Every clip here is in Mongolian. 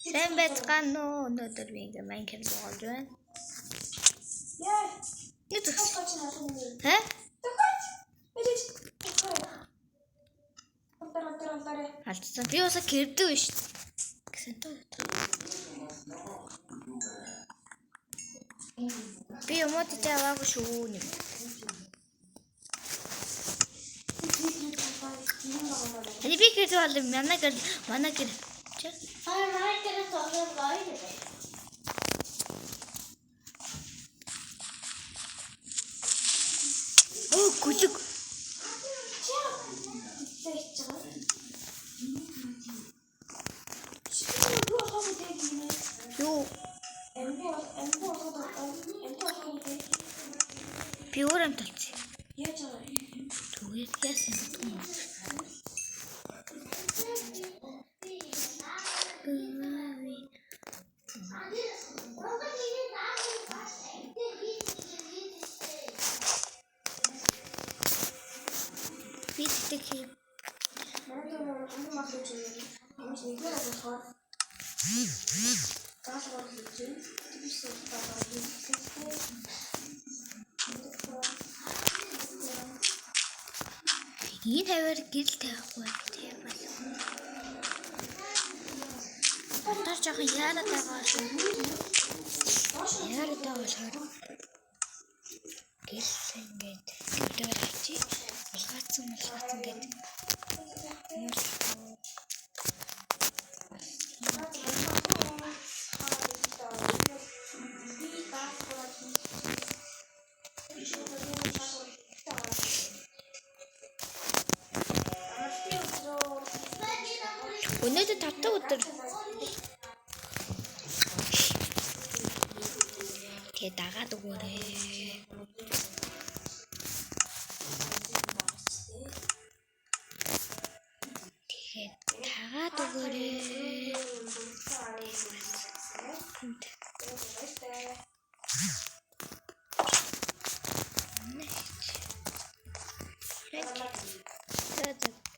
Сайн байцгаана уу? Өнөөдөр би ингээ Minecraft тоглож байна. Яа. Нэг зүгс. Хэ? Алдсан. Би уусаа гэрдэг биш. Гэсэн тоо. Би юмуд таваагүй шүү нэг. Эний би гэр бол манай гэр. Оо гүлэг. Юу? Би өөрөө амталчих. Яаж аа? Түгээд яасан юм. Битгий. Энэ тавиар гэрэл тавихгүй тийм байна. Одоо жоохон яарад байгаа шүү. Яарад байгаа болохоор гэрэл ингээд гэрээр чи улгаацсан гэдэг. Өнөөдөр татдаг өдөр. Тэгээ дагаад өгөөрэй. Тэгээ дагаад өгөөрэй.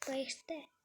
Баяртай.